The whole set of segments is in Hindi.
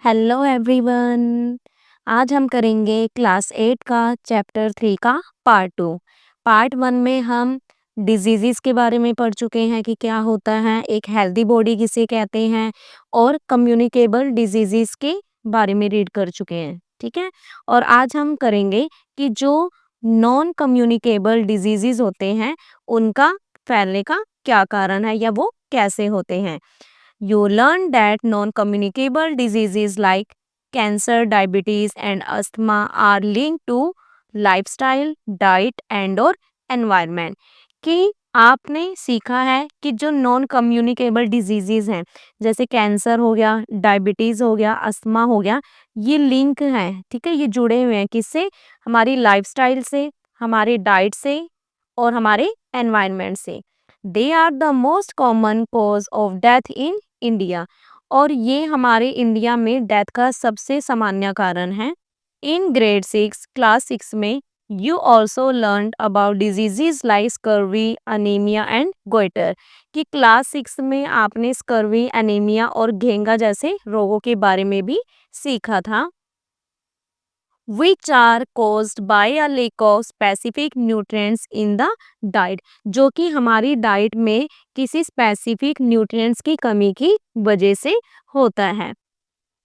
Hello everyone. आज हम करेंगे क्लास 8 का चैप्टर 3 का पार्ट 2। पार्ट 1 में हम डिजीज़ेज़ के बारे में पढ़ चुके हैं कि क्या होता है, एक हेल्दी बॉडी किसे कहते हैं और कम्युनिकेबल डिजीज़ेज़ के बारे में रीड कर चुके हैं, ठीक है। और आज हम करेंगे कि जो नॉन कम्युनिकेबल डिजीज़ेज़ होते हैं उनका फैलने का क्या कारण है या वो कैसे होते हैं। You learn that non-communicable diseases like cancer, diabetes, and asthma are linked to lifestyle, diet and और environment। कि आपने सीखा है कि जो नॉन कम्युनिकेबल डिजीजेज हैं जैसे कैंसर हो गया, डायबिटीज हो गया, अस्थमा हो गया, ये लिंक हैं, ठीक है। ये जुड़े हुए हैं किससे? हमारी लाइफस्टाइल से, हमारे डाइट से और हमारे एनवायरनमेंट से। They are the most common cause of death in India. और ये हमारे इंडिया में डेथ का सबसे सामान्य कारण है। इन ग्रेड 6 क्लास 6 में you also learn about diseases like scurvy, anaemia and goitre. कि क्लास 6 में आपने स्कर्वी, अनीमिया और घेंगा जैसे रोगों के बारे में भी सीखा था। which are caused by a lack of specific nutrients in the diet। जो कि हमारी डाइट में किसी स्पेसिफिक न्यूट्रिएंट्स की कमी की वजह से होता है।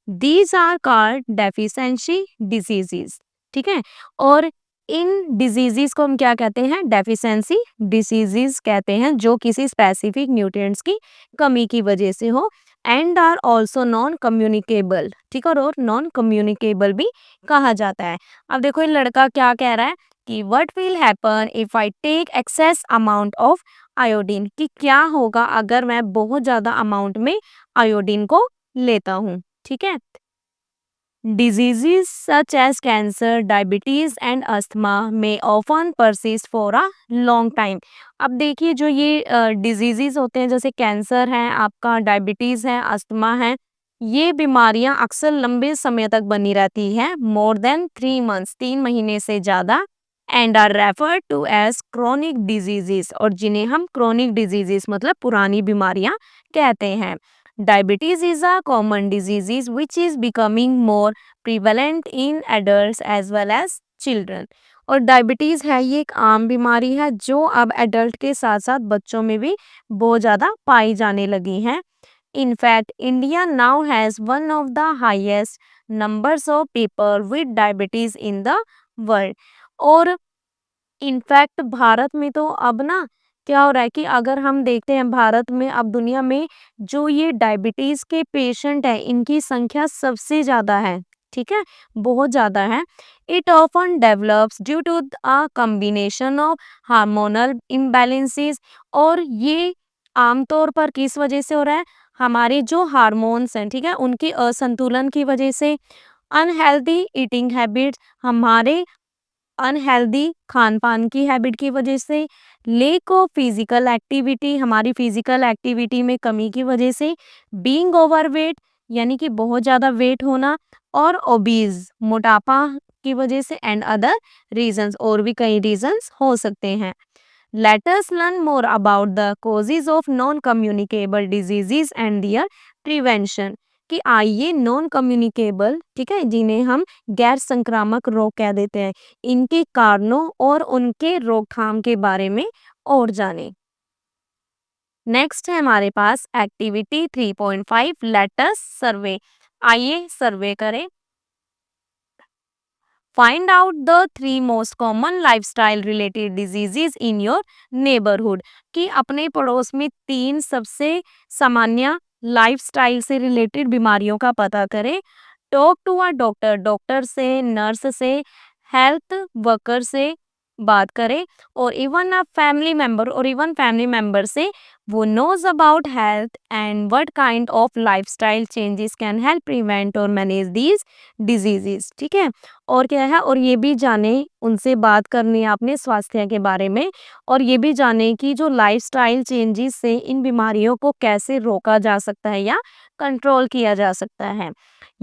These are called deficiency diseases, ठीक है। और इन डिजीजेस को हम क्या कहते हैं? डेफिशिएंसी डिसीजेस कहते हैं, जो किसी स्पेसिफिक न्यूट्रिएंट्स की कमी की वजह से हो। And are also non communicable, ठीक है। और नॉन कम्युनिकेबल भी कहा जाता है। अब देखो ये लड़का क्या कह रहा है कि what will happen if I take excess amount of iodine. कि क्या होगा अगर मैं बहुत ज्यादा अमाउंट में आयोडीन को लेता हूँ, ठीक है। Diseases such as cancer, diabetes and asthma may often persist for a long time। अब देखिए जो ये डिजीजेस होते हैं जैसे कैंसर है, आपका डायबिटीज़ है, अस्थमा है, ये बीमारियां अक्सर लंबे समय तक बनी रहती हैं, मोर देन 3 मंथ्स, 3 महीने से ज़्यादा। And are referred to as chronic diseases, और जिन्हें हम क्रोनिक डिजीजेस मतलब पुरानी बीमारियां कहते हैं। Diabetes is a common disease which is becoming more prevalent in adults as well as children। और डायबिटीज है ये एक आम बीमारी है जो अब एडल्ट के साथ साथ बच्चों में भी बहुत ज़्यादा पाई जाने लगी है। In fact, India now has one of the highest numbers of people with diabetes in the world। और इनफैक्ट भारत में तो अब ना क्या हो रहा है कि अगर हम देखते हैं भारत में अब दुनिया में जो ये डायबिटीज के पेशेंट है इनकी संख्या सबसे ज्यादा है, ठीक है, बहुत ज्यादा है। It often develops due to a combination of hormonal imbalances. और ये आमतौर पर किस वजह से हो रहा है? हमारे जो हार्मोन्स हैं, ठीक है, उनके असंतुलन की वजह से, अनहेल्दी ईटिंग हैबिट्स, हमारे अनहेल्दी खान पान की हैबिट की वजह से, लेक ऑफ फिजिकल एक्टिविटी, हमारी फिजिकल एक्टिविटी में कमी की वजह से, बीइंग ओवरवेट यानी कि बहुत ज़्यादा वेट होना, और ओबीज मोटापा की वजह से, एंड अदर रीजंस, और भी कई रीजंस हो सकते हैं। Let us learn more about the causes of non-communicable diseases and their prevention। कि आइए नॉन कम्युनिकेबल, ठीक है, जिन्हें हम गैर संक्रामक रोग कह देते हैं, इनके कारणों और उनके रोकथाम के बारे में और जानें। नेक्स्ट है हमारे पास एक्टिविटी 3.5 लेट अस सर्वे। आइए सर्वे करें। Find out the 3 most common lifestyle related diseases in your neighborhood। कि अपने पड़ोस में 3 सबसे सामान्य लाइफस्टाइल से रिलेटेड बीमारियों का पता करें। Talk to a doctor, doctor से, नर्स से, हेल्थ वर्कर से बात करें, और इवन फैमिली मेंबर से वो knows about health and what kind of lifestyle changes can help prevent or manage these diseases, ठीक है। और क्या है, और ये भी जाने, उनसे बात करनी है आपने स्वास्थ्य के बारे में, और ये भी जाने कि जो लाइफस्टाइल चेंजेस से इन बीमारियों को कैसे रोका जा सकता है या कंट्रोल किया जा सकता है।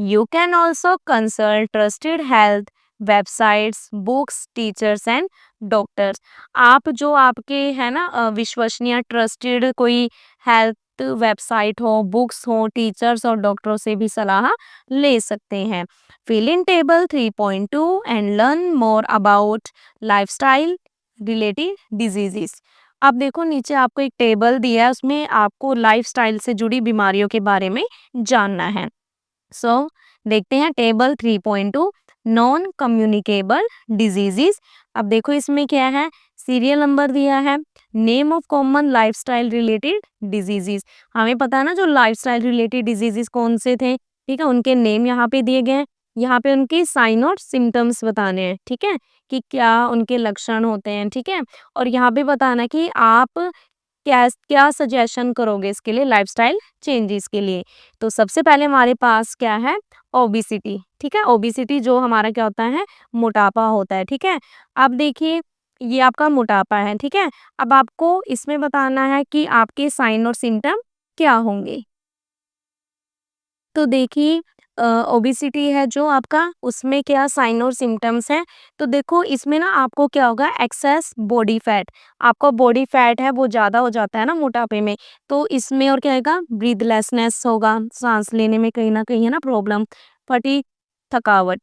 You can also consult trusted health websites, books, teachers and doctors. आप जो आपके है ना विश्वसनीय ट्रस्टेड कोई हेल्थ वेबसाइट हो, बुक्स हो, टीचर्स और डॉक्टरों से भी सलाह ले सकते हैं। Fill in table 3.2 and learn more about lifestyle related diseases. अब देखो नीचे आपको एक टेबल दिया है, उसमें आपको लाइफस्टाइल से जुड़ी बीमारियों के बारे में जानना है। सो देखते हैं टेबल 3.2 नॉन कम्युनिकेबल डिजीजेस। अब देखो इसमें क्या है, सीरियल नंबर दिया है, name of common lifestyle related diseases. हमें पता है ना जो लाइफस्टाइल रिलेटेड डिजीजेस कौन से थे, ठीक है, उनके नेम यहाँ पे दिए गए हैं। यहाँ पे उनकी साइन और सिम्टम्स बताने हैं, ठीक है, कि क्या उनके लक्षण होते हैं, ठीक है, और यहाँ पे बताना कि आप क्या क्या सजेशन करोगे इसके लिए लाइफस्टाइल चेंजेस के लिए। तो सबसे पहले हमारे पास क्या है, ओबेसिटी, ठीक है, ओबेसिटी जो हमारा क्या होता है, मोटापा होता है, ठीक है। अब देखिए ये आपका मोटापा है, ठीक है। अब आपको इसमें बताना है कि आपके साइन और सिम्टम क्या होंगे। तो देखिए ओबेसिटी है जो आपका, उसमें क्या साइन और सिम्टम्स हैं। तो देखो इसमें ना आपको क्या होगा, एक्सेस बॉडी फैट, आपका बॉडी फैट है वो ज़्यादा हो जाता है ना मोटापे में, तो इसमें और क्या आएगा, ब्रीथलेसनेस होगा, सांस लेने में कहीं ना कहीं है ना प्रॉब्लम, फटीग, थकावट।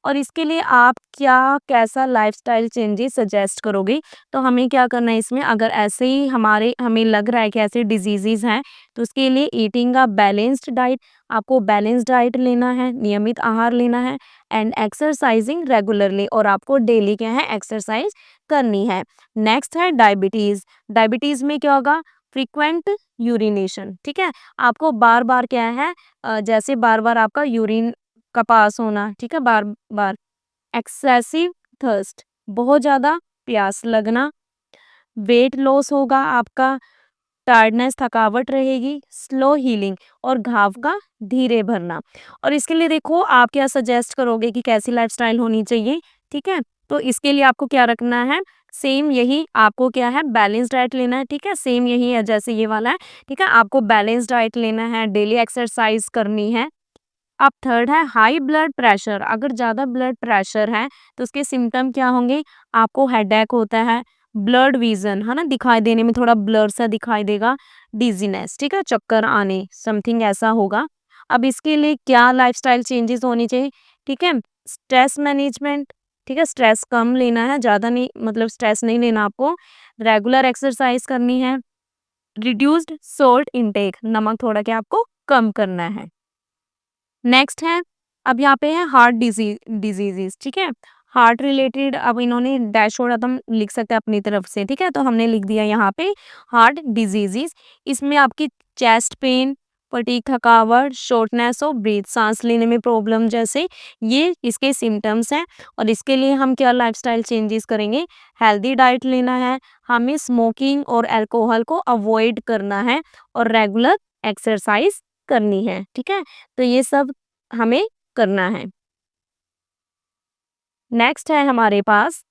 और इसके लिए आप क्या कैसा लाइफस्टाइल चेंजेस सजेस्ट करोगे। तो हमें क्या करना है इसमें, अगर ऐसे ही हमें लग रहा है कि ऐसे डिजीजेज हैं, तो उसके लिए ईटिंग अ बैलेंस्ड डाइट, आपको बैलेंस डाइट लेना है, नियमित आहार लेना है, एंड एक्सरसाइजिंग रेगुलरली, और आपको डेली क्या है एक्सरसाइज करनी है। नेक्स्ट है डायबिटीज। डायबिटीज में क्या होगा, फ्रीक्वेंट यूरिनेशन, ठीक है, आपको बार बार क्या है, जैसे बार बार आपका यूरिन का पास होना, ठीक है, बार बार, एक्सेसिव थर्स्ट, बहुत ज्यादा प्यास लगना, वेट लॉस होगा आपका, टायर्डनेस थकावट रहेगी, स्लो हीलिंग, और घाव का धीरे भरना। और इसके लिए देखो आप क्या सजेस्ट करोगे कि कैसी लाइफस्टाइल होनी चाहिए, ठीक है। तो इसके लिए आपको क्या रखना है, सेम यही आपको क्या है, बैलेंस डाइट लेना है, ठीक है, सेम यही है जैसे ये वाला है, ठीक है, आपको बैलेंस डाइट लेना है, डेली एक्सरसाइज करनी है। अब थर्ड है हाई ब्लड प्रेशर, अगर ज़्यादा ब्लड प्रेशर है तो उसके सिम्टम क्या होंगे, आपको हेडेक होता है, ब्लड विजन है ना, दिखाई देने में थोड़ा ब्लर सा दिखाई देगा, डिजीनेस, ठीक है, चक्कर आने, समथिंग ऐसा होगा। अब इसके लिए क्या लाइफस्टाइल चेंजेस होनी चाहिए, ठीक है, स्ट्रेस मैनेजमेंट, ठीक है, स्ट्रेस कम लेना है, ज़्यादा नहीं, मतलब स्ट्रेस नहीं लेना आपको, रेगुलर एक्सरसाइज करनी है, रिड्यूस्ड सोल्ट इनटेक, नमक थोड़ा क्या आपको कम करना है। नेक्स्ट है, अब यहाँ पे है हार्ट डिजीजेस, ठीक है, हार्ट रिलेटेड, अब इन्होंने डैश छोड़ा तो हम लिख सकते हैं अपनी तरफ से, ठीक है, तो हमने लिख दिया यहाँ पे हार्ट डिजीजेस। इसमें आपकी चेस्ट पेन, फटीग, थकावट, शॉर्टनेस ऑफ ब्रीथ, सांस लेने में प्रॉब्लम जैसे, ये इसके सिम्टम्स हैं। और इसके लिए हम क्या लाइफस्टाइल चेंजेस करेंगे, हेल्दी डाइट लेना है, हमें स्मोकिंग और अल्कोहल को अवॉइड करना है, और रेगुलर एक्सरसाइज करनी है, ठीक है, तो ये सब हमें करना है। नेक्स्ट है हमारे पास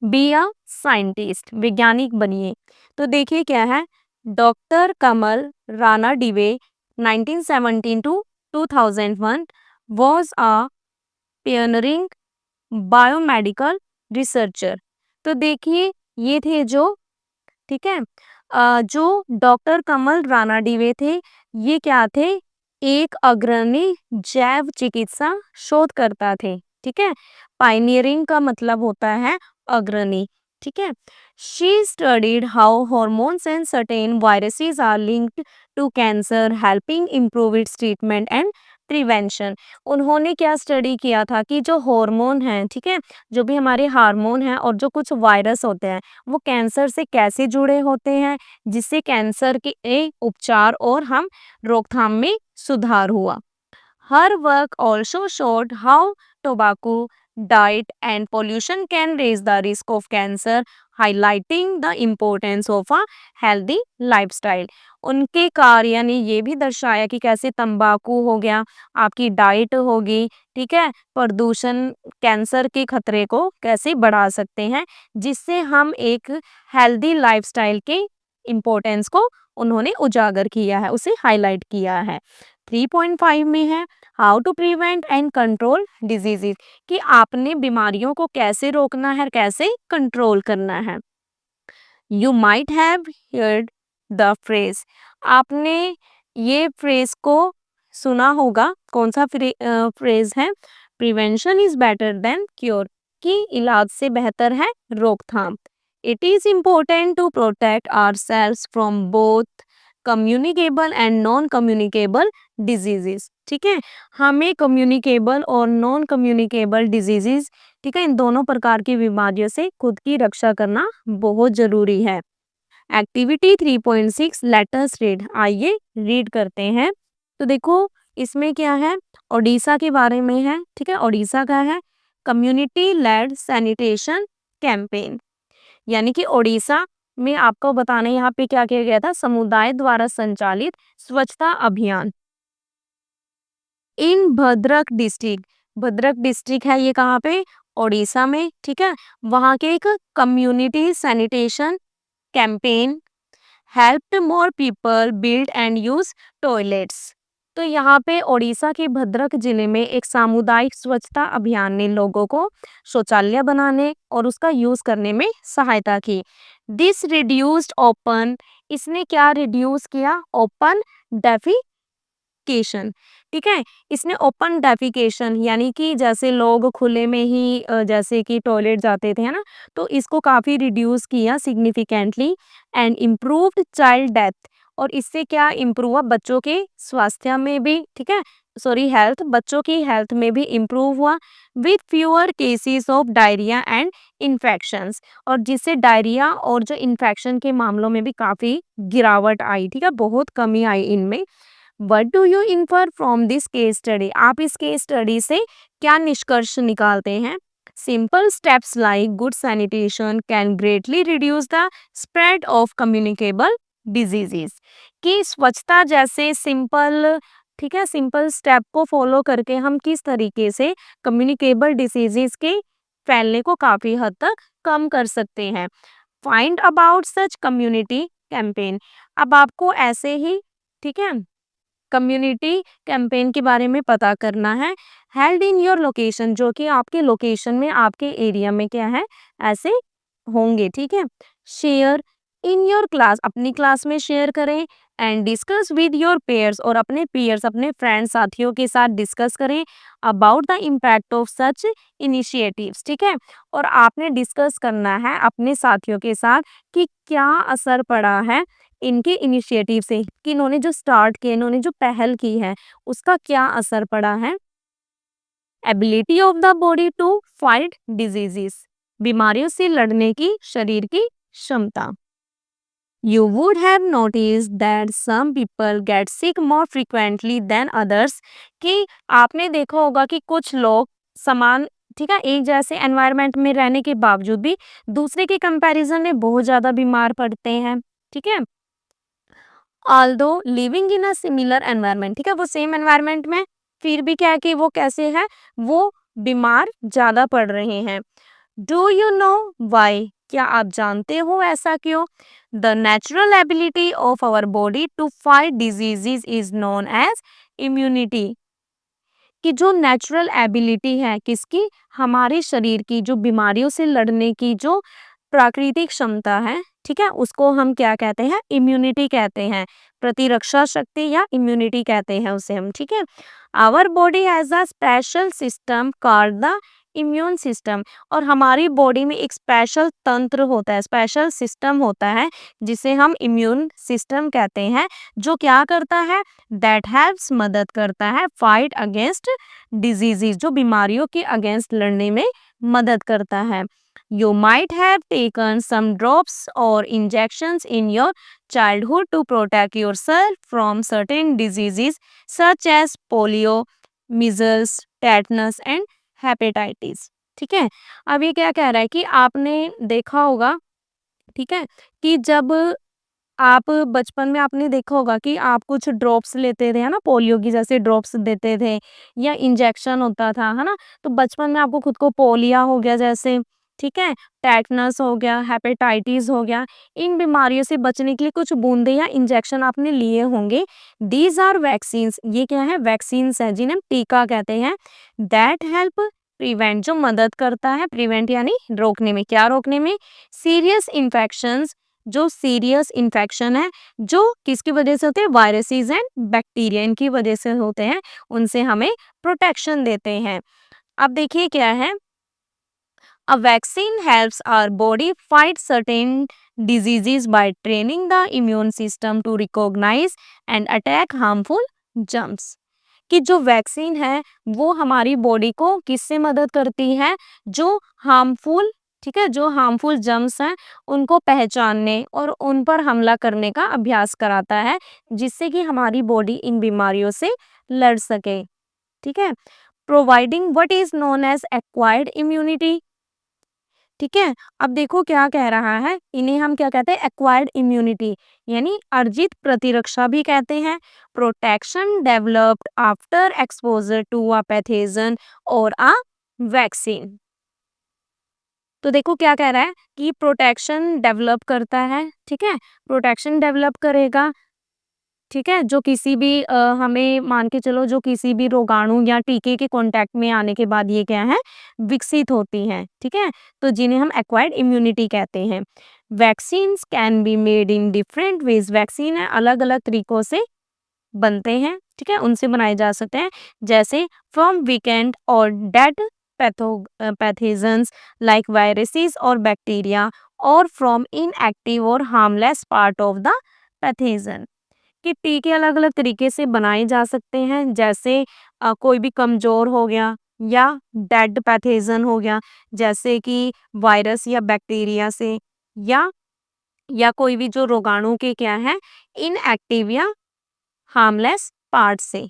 बी अ साइंटिस्ट, वैज्ञानिक बनिए। तो देखिए क्या है, doctor Kamal Ranadive 1917 to 2001 was a pioneering biomedical researcher. तो देखिए ये थे जो, ठीक है, जो डॉक्टर कमल राणा डीवे थे, ये क्या थे, एक अग्रणी जैव चिकित्सा शोधकर्ता थे, ठीक है, पाइनियरिंग का मतलब होता है अग्रणी, ठीक है। She studied how hormones and certain viruses are linked to cancer, helping improve its treatment and prevention. उन्होंने क्या स्टडी किया था कि जो हार्मोन हैं, ठीक है, जो भी हमारे हार्मोन हैं और जो कुछ वायरस होते हैं, वो कैंसर से कैसे जुड़े होते हैं, जिससे कैंसर के उपचार और हम रोकथाम में सुधार हुआ। Her work also showed how tobacco, diet, and pollution can raise the risk of cancer, highlighting the importance of a healthy lifestyle. उनके कार्य ने ये भी दर्शाया कि कैसे तंबाकू हो गया, आपकी डाइट होगी, ठीक है, प्रदूषण कैंसर के खतरे को कैसे बढ़ा सकते हैं, जिससे हम एक हेल्दी लाइफस्टाइल के इम्पोर्टेंस को उन्होंने उजागर किया है, उसे हाईलाइट किया है। 3.5 में है how to prevent and control diseases, कि आपने बीमारियों को कैसे रोकना है, कैसे कंट्रोल करना है। You might have heard the phrase. आपने ये फ्रेज को सुना होगा, कौन सा फ्रेज है? Prevention is better than cure, कि इलाज से बेहतर है रोकथाम। It is important to protect our selves from both communicable and non communicable diseases. ठीक है, हमें कम्युनिकेबल और नॉन कम्युनिकेबल डिजीजेस, ठीक है, इन दोनों प्रकार की बीमारियों से खुद की रक्षा करना बहुत जरूरी है। एक्टिविटी 3.6 लेटर्स रीड, आइए रीड करते हैं। तो देखो इसमें क्या है, ओडिशा के बारे में है। ठीक है, ओडिशा का है कम्युनिटी लेड सैनिटेशन कैंपेन, यानी कि ओडिशा में आपको बताना है यहाँ पे क्या किया गया था, समुदाय द्वारा संचालित स्वच्छता अभियान इन भद्रक डिस्ट्रिक्ट। भद्रक डिस्ट्रिक्ट है ये कहाँ पे, ओडिशा में। ठीक है, वहाँ के एक community sanitation campaign helped more people build and use toilets. तो यहाँ पे ओडिशा के भद्रक जिले में एक सामुदायिक स्वच्छता अभियान ने लोगों को शौचालय बनाने और उसका यूज करने में सहायता की। दिस रिड्यूस्ड ओपन, इसने क्या रिड्यूस किया, ओपन डेफिकेशन। ठीक है, इसने ओपन डेफिकेशन यानी कि जैसे लोग खुले में ही जैसे कि टॉयलेट जाते थे, है ना, तो इसको काफी रिड्यूस किया significantly. And improved child death, और इससे क्या इम्प्रूव हुआ, बच्चों के स्वास्थ्य में भी, ठीक है, सॉरी हेल्थ, बच्चों की हेल्थ में भी इम्प्रूव हुआ। With fewer cases of diarrhoea and infections, और जिससे डायरिया और जो इन्फेक्शन के मामलों में भी काफी गिरावट आई। ठीक है, बहुत कमी आई इनमें। What do you infer from this case study, आप इस केस स्टडी से क्या निष्कर्ष निकालते हैं? Simple steps like good sanitation can greatly reduce the spread of communicable diseases, कि स्वच्छता जैसे सिंपल, ठीक है, सिंपल स्टेप को फॉलो करके हम किस तरीके से कम्युनिकेबल डिजीजेस के फैलने को काफी हद तक कम कर सकते हैं। Find about such community campaign, अब आपको ऐसे ही, ठीक है, कम्युनिटी कैंपेन के बारे में पता करना है। हेल्ड इन योर लोकेशन, जो कि आपके लोकेशन में, आपके एरिया में क्या है, ऐसे होंगे। ठीक है, शेयर इन योर क्लास, अपनी क्लास में शेयर करें। And discuss with your pairs, और अपने पेयर्स, अपने फ्रेंड्स, साथियों के साथ डिस्कस करें about the impact of such initiatives. ठीक है, और आपने डिस्कस करना है अपने साथियों के साथ कि क्या असर पड़ा है इनके इनिशिएटिव से, कि इन्होंने जो स्टार्ट किया, इन्होंने जो पहल की है, उसका क्या असर पड़ा है। Ability of the body to fight diseases, बीमारियों से लड़ने की शरीर की क्षमता। You would have noticed that some people get sick more frequently than others, कि आपने देखा होगा कि कुछ लोग समान, ठीक है, एक जैसे एनवायरनमेंट में रहने के बावजूद भी दूसरे के कंपैरिजन में बहुत ज्यादा बीमार पड़ते हैं। ठीक है, although living in a similar environment, ठीक है, वो सेम एनवायरनमेंट में फिर भी क्या है कि वो कैसे है, वो बीमार ज्यादा पड़ रहे हैं। डू यू नो वाई, क्या आप जानते हो ऐसा क्यों? The natural ability of our body to fight diseases is known as immunity, कि जो नेचुरल एबिलिटी है किसकी, हमारे शरीर की, जो बीमारियों से लड़ने की जो प्राकृतिक क्षमता है, ठीक है, उसको हम क्या कहते हैं, इम्यूनिटी कहते हैं, प्रतिरक्षा शक्ति या इम्यूनिटी कहते हैं उसे हम। ठीक है, our body has a special system called the immune system, और हमारी बॉडी में एक स्पेशल तंत्र होता है, स्पेशल सिस्टम होता है जिसे हम इम्यून सिस्टम कहते हैं, जो क्या करता है, दैट हेल्प्स, मदद करता है, फाइट अगेंस्ट डिजीजेस, जो बीमारियों के अगेंस्ट लड़ने में मदद करता है। You might have taken some drops or injections in your childhood to protect yourself from certain diseases such as polio, measles, tetanus and hepatitis। ठीक है, अब ये क्या कह रहा है कि आपने देखा होगा, ठीक है, कि जब आप बचपन में आपने देखा होगा कि आप कुछ ड्रॉप्स लेते थे, है ना, पोलियो की जैसे ड्रॉप्स देते थे या इंजेक्शन होता था, है ना, तो बचपन में आपको खुद को पोलिया हो गया जैसे, ठीक है, टेटनस हो गया, हेपेटाइटिस हो गया, इन बीमारियों से बचने के लिए कुछ बूंदे या इंजेक्शन आपने लिए होंगे। दीज आर वैक्सीन्स, ये क्या है, वैक्सीन्स है जिन्हें टीका कहते हैं। दैट हेल्प प्रिवेंट, जो मदद करता है, प्रिवेंट यानी रोकने में, क्या रोकने में, सीरियस इन्फेक्शंस जो सीरियस इन्फेक्शन है, जो किसकी वजह से होते हैं, वायरसेस एंड बैक्टीरिया इनकी वजह से होते हैं, उनसे हमें प्रोटेक्शन देते हैं। अब देखिए क्या है, a vaccine helps our body fight certain diseases by training the immune system to recognize and attack harmful germs। कि जो वैक्सीन है वो हमारी बॉडी को किससे मदद करती है, जो हार्मफुल, ठीक है, जो हार्मफुल जर्म्स हैं उनको पहचानने और उन पर हमला करने का अभ्यास कराता है, जिससे कि हमारी बॉडी इन बीमारियों से लड़ सके। ठीक है, providing what is known as acquired immunity. ठीक है, अब देखो क्या कह रहा है, इन्हें हम क्या कहते हैं, एक्वायर्ड इम्यूनिटी, यानी अर्जित प्रतिरक्षा भी कहते हैं। Protection developed after exposure to a pathogen or a vaccine. तो देखो क्या कह रहा है कि प्रोटेक्शन डेवलप करता है, ठीक है, प्रोटेक्शन डेवलप करेगा, ठीक है, जो किसी भी हमें मान के चलो जो किसी भी रोगाणु या टीके के कांटेक्ट में आने के बाद ये क्या है, विकसित होती हैं, ठीक है, तो जिन्हें हम एक्वायर्ड इम्यूनिटी कहते हैं। Vaccines can be made in different ways, vaccine है अलग अलग तरीकों से बनते हैं, ठीक है, उनसे बनाए जा सकते हैं, जैसे फ्रॉम वीकेंड और डेड पैथोजेंस लाइक वायरसेस और बैक्टीरिया, और फ्रॉम इनएक्टिव और harmless part of the pathogen. कि टीके अलग-अलग तरीके से बनाए जा सकते हैं, जैसे कोई भी कमज़ोर हो गया या डेड पैथोजन हो गया, जैसे कि वायरस या बैक्टीरिया से, या कोई भी जो रोगाणु के क्या है, इनएक्टिव या हार्मलेस पार्ट से।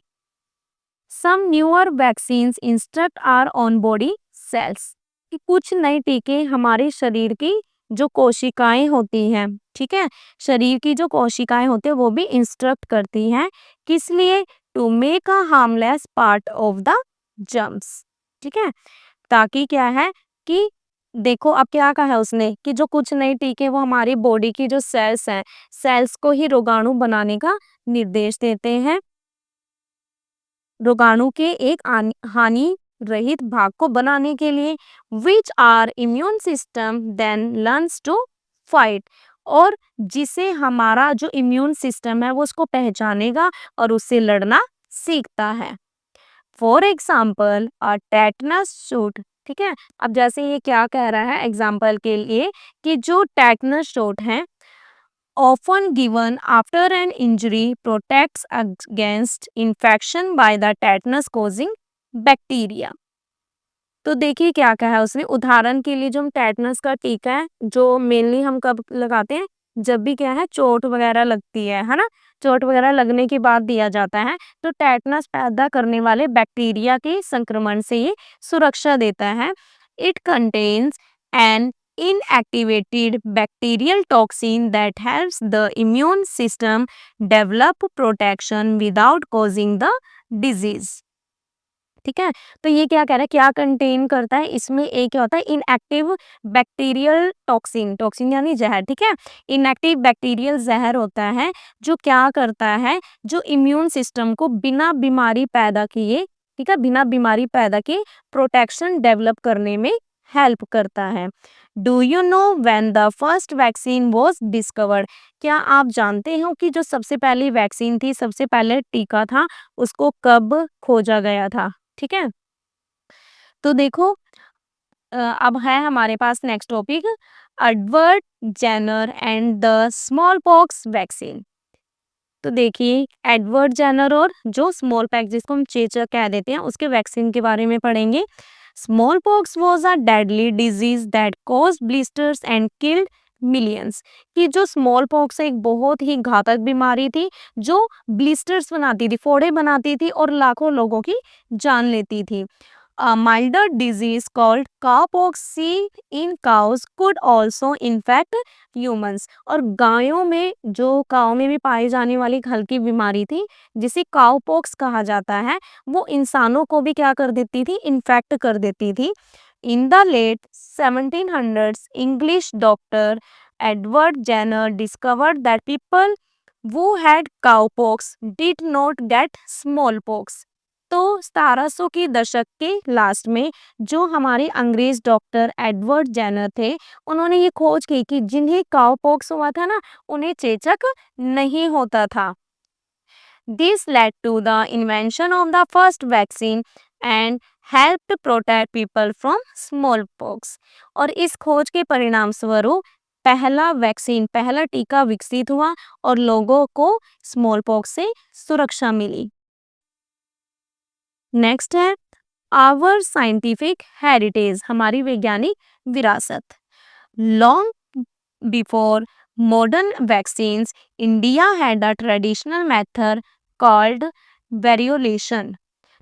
Some newer vaccines instruct our on body cells, कि कुछ नए टीके हमारे शरीर की जो कोशिकाएं होती हैं, ठीक है, शरीर की जो कोशिकाएं होती है वो भी इंस्ट्रक्ट करती हैं, किस लिए, to make a harmless part of the germs, ठीक है, ताकि क्या है कि देखो अब क्या कहा है उसने कि जो कुछ नए टीके वो हमारी बॉडी की जो सेल्स हैं, सेल्स को ही रोगाणु बनाने का निर्देश देते हैं, रोगाणु के एक हानि रहित भाग को बनाने के लिए, which are immune system then learns to fight, और जिसे हमारा जो इम्यून सिस्टम है वो उसको पहचानेगा और उससे लड़ना सीखता है। For example a tetanus shot, ठीक है, अब जैसे ये क्या कह रहा है एग्जाम्पल के लिए, कि जो टेटनस शॉट है often given after an injury protects against infection by the tetanus causing bacteria। तो देखिए क्या कहा है उसने, उदाहरण के लिए जो हम टेटनस का टीका है जो मेनली हम कब लगाते हैं, जब भी क्या है चोट वगैरह लगती है ना, चोट वगैरह लगने के बाद दिया जाता है, तो टेटनस पैदा करने वाले बैक्टीरिया के संक्रमण से ये सुरक्षा देता है। It contains an inactivated bacterial toxin that helps the immune system develop protection without causing the disease। ठीक है, तो ये क्या कह रहा है, क्या कंटेन करता है, इसमें एक क्या होता है, इनएक्टिव बैक्टीरियल टॉक्सिन, टॉक्सिन यानी जहर, ठीक है, इनएक्टिव बैक्टीरियल जहर होता है जो क्या करता है, जो इम्यून सिस्टम को बिना बीमारी पैदा किए, ठीक है, बिना बीमारी पैदा किए प्रोटेक्शन डेवलप करने में हेल्प करता है। Do you know when the first vaccine was discovered, क्या आप जानते हो कि जो सबसे पहली वैक्सीन थी, सबसे पहले टीका था, उसको कब खोजा गया था, ठीक है, तो देखो अब है हमारे पास next topic, Edward Jenner and the smallpox vaccine. तो देखिए एडवर्ड जेनर और जो स्मॉल पैक्स जिसको हम चेचक कह देते हैं उसके वैक्सीन के बारे में पढ़ेंगे। Small pox was a deadly disease that cause blisters and killed millions, कि जो स्मॉल पॉक्स एक बहुत ही घातक बीमारी थी जो ब्लिस्टर्स बनाती थी, फोड़े बनाती थी और लाखों लोगों की जान लेती थी। A milder disease called cowpox in cows could also infect humans। और गायों में जो काऊ में भी पाई जाने वाली एक हल्की बीमारी थी जिसे काउपॉक्स कहा जाता है, वो इंसानों को भी क्या कर देती थी, इन्फेक्ट कर देती थी। In the late 1700s English doctor Edward Jenner discovered that people who had cowpox did not get smallpox। तो 1700 के दशक के लास्ट में जो हमारे अंग्रेज डॉक्टर एडवर्ड जेनर थे, उन्होंने ये खोज की कि जिन्हें काउपॉक्स हुआ था ना, उन्हें चेचक नहीं होता था। This led to the invention of the first vaccine and helped protect people from smallpox. और इस खोज के परिणाम स्वरूप पहला टीका विकसित हुआ और लोगों को स्मॉलपॉक्स से सुरक्षा मिली। नेक्स्ट है आवर साइंटिफिक हेरिटेज, हमारी वैज्ञानिक विरासत। Long before modern vaccines, India had a traditional method called variolation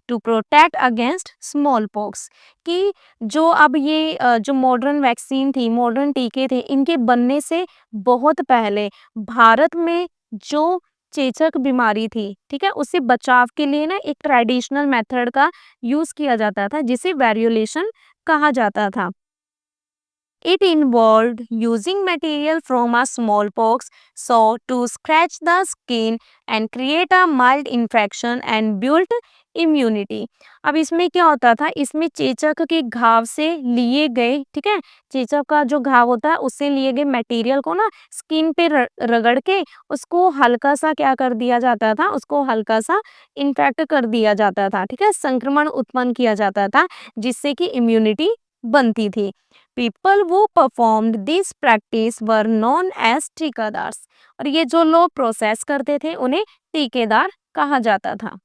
to protect against smallpox। कि जो अब ये जो मॉडर्न वैक्सीन थी, मॉडर्न टीके थे, इनके बनने से बहुत पहले भारत में जो चेचक बीमारी थी, ठीक है, उससे बचाव के लिए ना एक ट्रेडिशनल मेथड का यूज किया जाता था जिसे वेरियोलेशन कहा जाता था। It involved using material from a smallpox sore to scratch the skin and create a mild infection and build immunity। अब इसमें क्या होता था, इसमें चेचक के घाव से लिए गए, ठीक है, चेचक का जो घाव होता है उससे लिए गए मटेरियल को ना स्किन पे रगड़ के उसको हल्का सा क्या कर दिया जाता था, उसको हल्का सा इन्फेक्ट कर दिया जाता था, ठीक है, संक्रमण उत्पन्न किया जाता था जिससे कि इम्यूनिटी बनती थी। People who performed this practice were known as ठेकेदार्स। और ये जो लोग प्रोसेस करते थे उन्हें ठेकेदार कहा जाता था।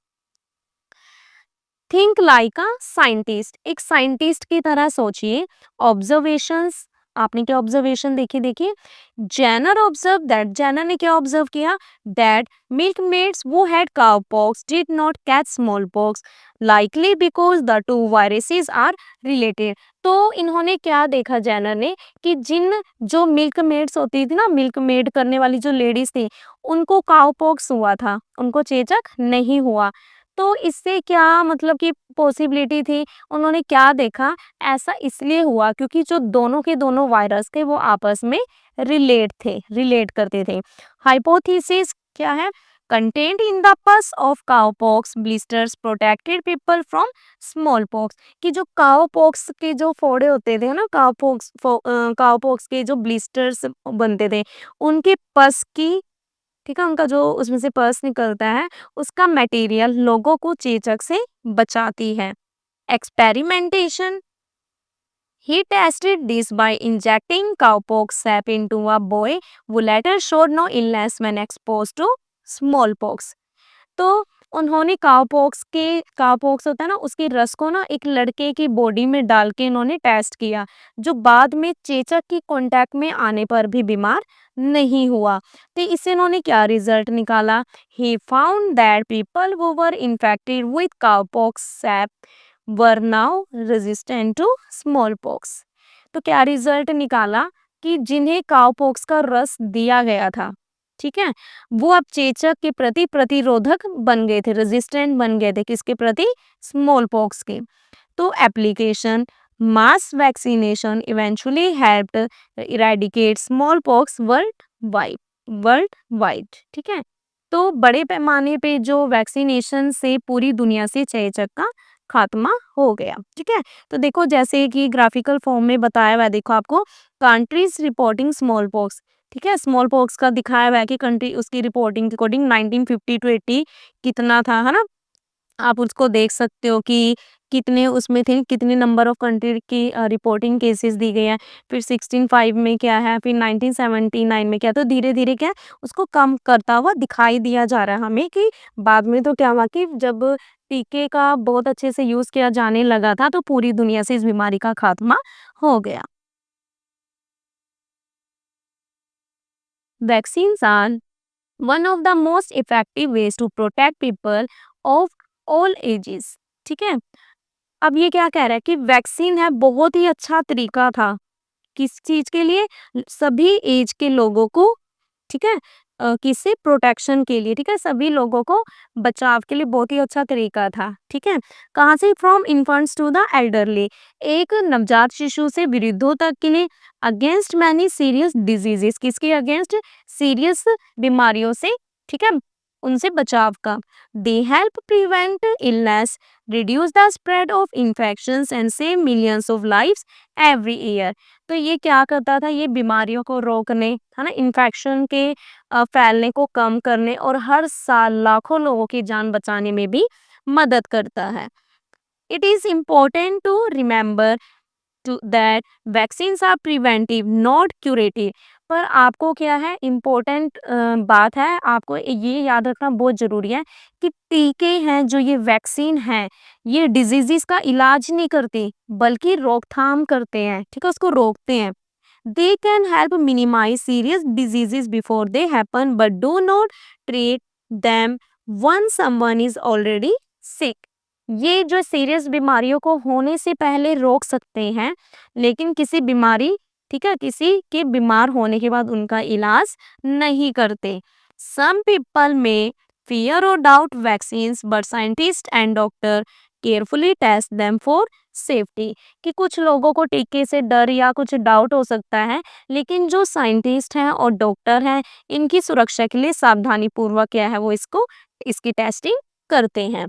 थिंक लाइक अ साइंटिस्ट, एक साइंटिस्ट की तरह सोचिए। ऑब्जर्वेशंस, आपने क्या ऑब्जर्वेशन देखिए, जेनर ऑब्जर्व दैट, जेनर ने क्या ऑब्जर्व किया, that milk maids who had cowpox did not catch smallpox likely because the two viruses are related. तो इन्होंने क्या देखा जेनर ने कि जिन जो मिल्क मेड्स होती थी ना, मिल्क मेड करने वाली जो लेडीज थी, उनको काउ पॉक्स हुआ था, उनको चेचक नहीं हुआ। तो इससे क्या मतलब कि पॉसिबिलिटी थी, उन्होंने क्या देखा, ऐसा इसलिए हुआ क्योंकि जो दोनों के दोनों वायरस थे वो आपस में रिलेट करते थे। हाइपोथेसिस क्या है, कंटेंट इन द पस of cowpox blisters protected people from small pox. कि जो काउपॉक्स के जो फोड़े होते थे ना, काउपॉक्स के जो ब्लिस्टर्स बनते थे, उनके पस की, ठीक है, उनका जो उसमें से पस निकलता है उसका मटेरियल लोगों को चेचक से बचाती है। Experimentation, he tested this by injecting cowpox sap into a boy who later showed no illness when exposed to smallpox। तो उन्होंने काउपॉक्स होता है ना, उसके रस को ना एक लड़के की बॉडी में डाल के इन्होंने टेस्ट किया, जो बाद में चेचक की कांटेक्ट में आने पर भी बीमार नहीं हुआ। तो इससे इन्होंने क्या रिजल्ट निकाला, he found that people who were infected with cowpox sap were now resistant to smallpox. तो क्या रिजल्ट निकाला कि जिन्हें काउपॉक्स का रस दिया गया था, ठीक है, वो अब चेचक के प्रति प्रतिरोधक बन गए थे, रेजिस्टेंट बन गए थे, किसके प्रति, स्मॉल पॉक्स के। तो application, mass vaccination eventually helped eradicate small pox world wide, ठीक है। तो बड़े पैमाने पे जो वैक्सीनेशन से पूरी दुनिया से चेचक का खात्मा हो गया, ठीक है। तो देखो जैसे कि ग्राफिकल फॉर्म में बताया हुआ है, देखो आपको कंट्रीज रिपोर्टिंग स्मॉल पॉक्स, ठीक है, स्मॉल पॉक्स का दिखाया हुआ है कि कंट्री उसकी रिपोर्टिंग के अकॉर्डिंग 1950 टू 80 कितना था, है ना। आप उसको देख सकते हो कि कितने उसमें थे, कितने नंबर ऑफ कंट्री की रिपोर्टिंग केसेस दी गई है। फिर 1605 में क्या है, फिर 1979 में क्या, तो धीरे धीरे क्या है, उसको कम करता हुआ दिखाई दिया जा रहा है हमें कि बाद में तो क्या हुआ कि जब टीके का बहुत अच्छे से यूज किया जाने लगा था तो पूरी दुनिया से इस बीमारी का खात्मा हो गया। Vaccines are one of the most effective ways to protect people of all ages, ठीक है। अब ये क्या कह रहा है कि वैक्सीन है बहुत ही अच्छा तरीका था, किस चीज के लिए, सभी एज के लोगों को, ठीक है, किससे, प्रोटेक्शन के लिए, ठीक है, सभी लोगों को बचाव के लिए बहुत ही अच्छा तरीका था, ठीक है। कहाँ से, from infants to the elderly, एक नवजात शिशु से वृद्धों तक के लिए, अगेंस्ट मैनी सीरियस डिजीजेस, किसके अगेंस्ट, सीरियस बीमारियों से, ठीक है, उनसे बचाव का। They help prevent illness, reduce the spread of infections and save millions of lives every year. तो ये क्या करता था, ये बीमारियों को रोकने, है ना, इन्फेक्शन के फैलने को कम करने और हर साल लाखों लोगों की जान बचाने में भी मदद करता है। It is important to remember too that vaccines are preventive not curative. पर आपको क्या है, इम्पोर्टेंट बात है, आपको ये याद रखना बहुत ज़रूरी है कि टीके हैं, जो ये वैक्सीन है, ये डिजीज़ का इलाज नहीं करती बल्कि रोकथाम करते हैं, ठीक है, उसको रोकते हैं। They can help minimise serious diseases before they happen but do not treat them when someone is already sick. ये जो सीरियस बीमारियों को होने से पहले रोक सकते हैं, लेकिन किसी बीमारी, ठीक है, किसी के बीमार होने के बाद उनका इलाज नहीं करते। सम पीपल में fear or doubt vaccines but scientists and doctor carefully test them for safety। कि कुछ लोगों को टीके से डर या कुछ डाउट हो सकता है, लेकिन जो साइंटिस्ट हैं और डॉक्टर हैं, इनकी सुरक्षा के लिए सावधानी पूर्वक क्या है, वो इसकी टेस्टिंग करते हैं।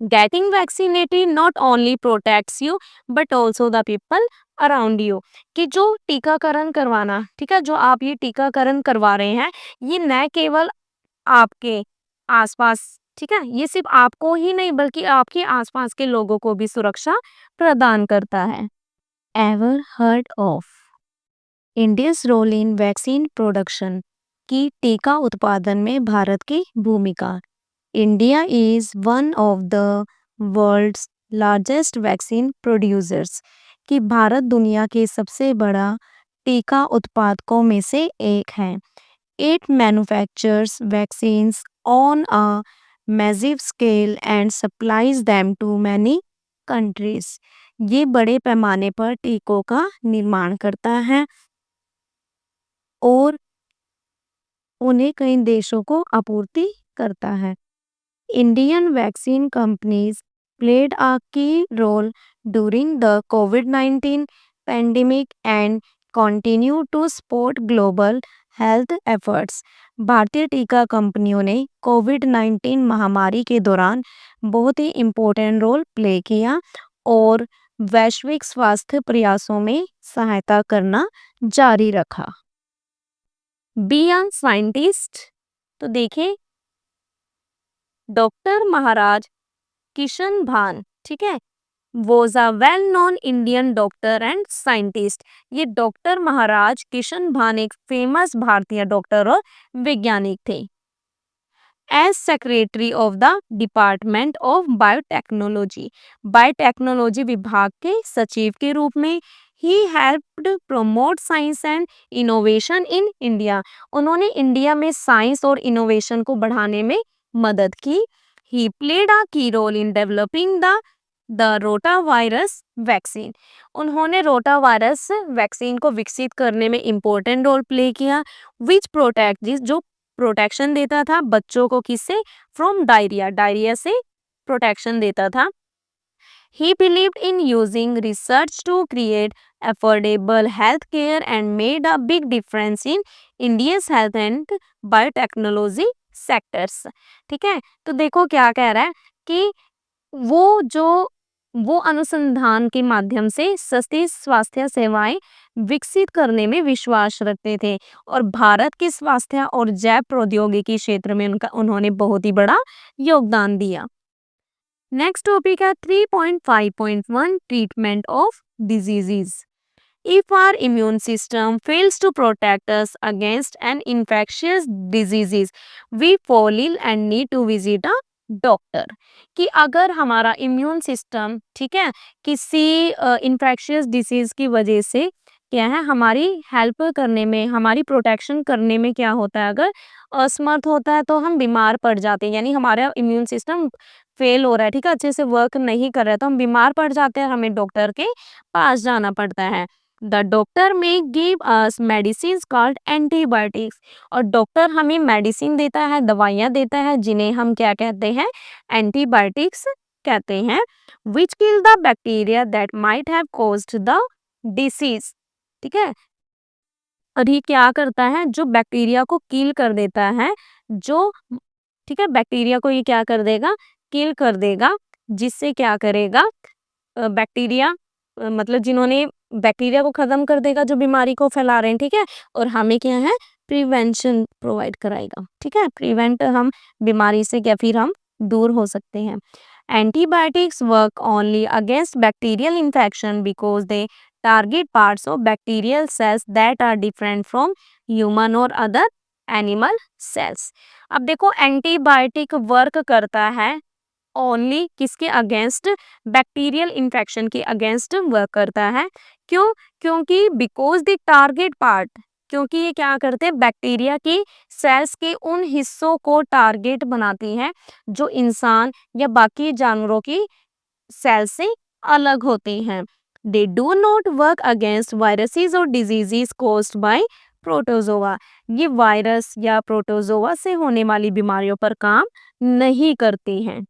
Getting vaccinated not only protects you but also the people around you. कि जो टीकाकरण करवाना, ठीक है, जो आप ये टीकाकरण करवा रहे हैं, ये न केवल आपके आसपास, ठीक है, ये सिर्फ आपको ही नहीं बल्कि आपके आसपास के लोगों को भी सुरक्षा प्रदान करता है। Ever heard of India's role in vaccine production. की टीका उत्पादन में भारत की भूमिका। India is one of the world's largest vaccine producers. कि भारत दुनिया के सबसे बड़ा टीका उत्पादकों में से एक है। It manufactures vaccines on a massive scale and supplies them to many countries। ये बड़े पैमाने पर टीकों का निर्माण करता है और उन्हें कई देशों को आपूर्ति करता है। Indian vaccine companies played a key role during the COVID-19 pandemic and continue to support global health efforts। भारतीय टीका कंपनियों ने कोविड-19 महामारी के दौरान बहुत ही इम्पोर्टेंट रोल प्ले किया और वैश्विक स्वास्थ्य प्रयासों में सहायता करना जारी रखा। Be a scientist. तो देखिए, डॉक्टर महाराज किशन भान, ठीक है, was a well known Indian doctor and scientist. ये डॉक्टर महाराज किशन भान एक फेमस भारतीय डॉक्टर और वैज्ञानिक थे। As secretary of the department of biotechnology, biotechnology विभाग के सचिव के रूप में he helped promote science and innovation in India. उन्होंने इंडिया में साइंस और इनोवेशन को बढ़ाने में मदद की। He played a key role in developing the rotavirus vaccine. उन्होंने रोटा वायरस वैक्सीन को विकसित करने में इम्पोर्टेंट रोल प्ले किया। विच प्रोटेक्ट, जो प्रोटेक्शन देता था बच्चों को, किससे, फ्रॉम डायरिया, डायरिया से प्रोटेक्शन देता था। He believed in using research to create affordable health care and made a big difference in India's health and biotechnology sectors। ठीक है, तो देखो क्या कह रहा है कि वो अनुसंधान के माध्यम से सस्ती स्वास्थ्य सेवाएं विकसित करने में विश्वास रखते थे और भारत के स्वास्थ्य और जैव प्रौद्योगिकी क्षेत्र में उन्होंने बहुत ही बड़ा योगदान दिया। नेक्स्ट टॉपिक है 3.5.1 treatment of diseases. If our immune system fails to protect us against an infectious diseases, we fall ill and need to visit a doctor। कि अगर हमारा इम्यून सिस्टम, ठीक है, किसी इन्फेक्शियस डिसीज की वजह से क्या है, हमारी हेल्प करने में, हमारी प्रोटेक्शन करने में क्या होता है, अगर असमर्थ होता है तो हम बीमार पड़ जाते हैं, यानी हमारा इम्यून सिस्टम फेल हो रहा है, ठीक है, अच्छे से वर्क नहीं कर रहा है, तो हम बीमार पड़ जाते हैं, हमें डॉक्टर के पास जाना पड़ता है। द डॉक्टर में give us medicine called antibiotics. और डॉक्टर हमें मेडिसिन देता है, दवाइयाँ देता है, जिन्हें हम क्या कहते हैं, एंटीबायोटिक्स कहते हैं। Which kill the bacteria that might have caused the disease. ठीक है, और ये क्या करता है, जो बैक्टीरिया को किल कर देता है, जो ठीक है, बैक्टीरिया को ये क्या कर देगा, किल कर देगा, जिससे क्या करेगा बैक्टीरिया मतलब जिन्होंने बैक्टीरिया को खत्म कर देगा जो बीमारी को फैला रहे हैं, ठीक है, और हमें क्या है प्रिवेंशन प्रोवाइड कराएगा, ठीक है, प्रिवेंट हम बीमारी से या फिर हम दूर हो सकते हैं। Antibiotics work only against bacterial infection because they target parts of bacterial cells that are different from human और अदर एनिमल सेल्स। अब देखो एंटीबायोटिक वर्क करता है ओनली किसके अगेंस्ट, बैक्टीरियल इन्फेक्शन के अगेंस्ट वर्क करता है। क्यों? क्योंकि बिकॉज द टारगेट पार्ट, क्योंकि ये क्या करते हैं बैक्टीरिया की सेल्स के उन हिस्सों को टारगेट बनाती हैं जो इंसान या बाकी जानवरों की सेल से अलग होती हैं। They do not work against viruses और डिजीजेस कॉज्ड बाय प्रोटोजोआ। ये वायरस या प्रोटोजोआ से होने वाली बीमारियों पर काम नहीं करती हैं।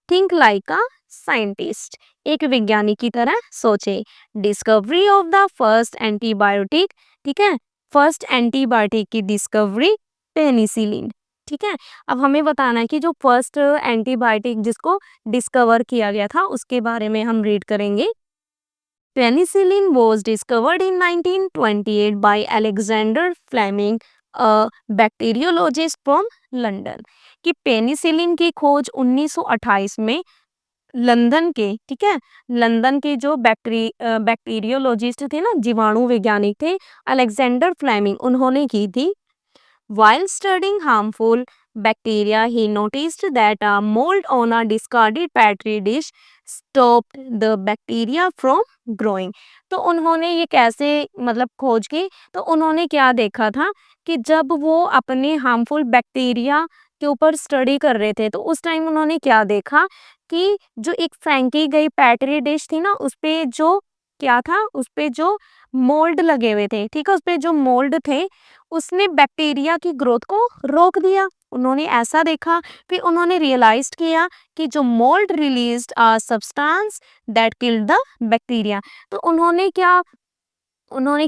थिंक लाइक अ साइंटिस्ट, एक वैज्ञानिक की तरह सोचे। Discovery of the first antibiotic, ठीक है, फर्स्ट एंटीबायोटिक की डिस्कवरी पेनिसिलिन, ठीक है। अब हमें बताना है कि जो फर्स्ट एंटीबायोटिक जिसको डिस्कवर किया गया था उसके बारे में हम रीड करेंगे। Penicillin was discovered in 1928 by Alexander Fleming, a bacteriologist from London। कि पेनिसिलिन की खोज 1928 में लंदन के, ठीक है, लंदन के जो बैक्टीरियोलॉजिस्ट थे ना, जीवाणु वैज्ञानिक थे, अलेक्जेंडर फ्लेमिंग, उन्होंने की थी। While studying harmful bacteria, he noticed that a mold on a discarded petri dish stopped the bacteria from growing। तो उन्होंने ये कैसे मतलब खोज की, तो उन्होंने क्या देखा था कि जब वो अपने हार्मफुल बैक्टीरिया के ऊपर स्टडी कर रहे थे तो उस टाइम उन्होंने क्या देखा कि जो एक फेंकी गई पैट्री डिश थी ना, उस पे जो क्या था, उस पे जो मोल्ड लगे हुए थे, ठीक है, उस पे जो मोल्ड थे उसने बैक्टीरिया की ग्रोथ को रोक दिया। उन्होंने ऐसा देखा, फिर उन्होंने रियलाइज किया कि जो mould released a substance that killed the bacteria. तो उन्होंने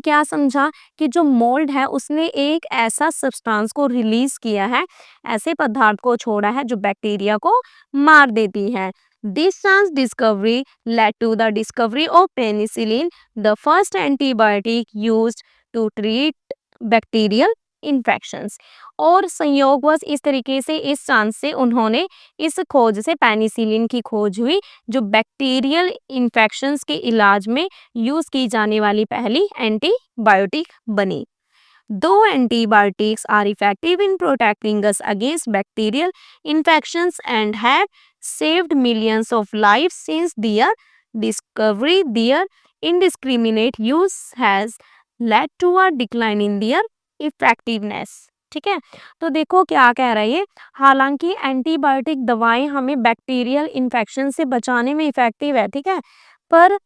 क्या समझा कि जो मोल्ड है उसने एक ऐसा सब्सटेंस को रिलीज किया है, ऐसे पदार्थ को छोड़ा है जो बैक्टीरिया को मार देती है। This science discovery led to the discovery of penicillin, the first antibiotic used to treat bacterial infections. और संयोगवश इस तरीके से इस चांस से उन्होंने इस खोज से पेनिसिलिन की खोज हुई जो बैक्टीरियल इन्फेक्शंस के इलाज में यूज की जाने वाली पहली एंटीबायोटिक बनी। Though antibiotics are effective in protecting us against bacterial infections and have saved millions of lives since their discovery, their indiscriminate use has led to a decline in their effectiveness। ठीक है, तो देखो क्या कह रहा है ये, हालांकि एंटीबायोटिक दवाएं हमें बैक्टीरियल इन्फेक्शन से बचाने में इफेक्टिव है, ठीक है, पर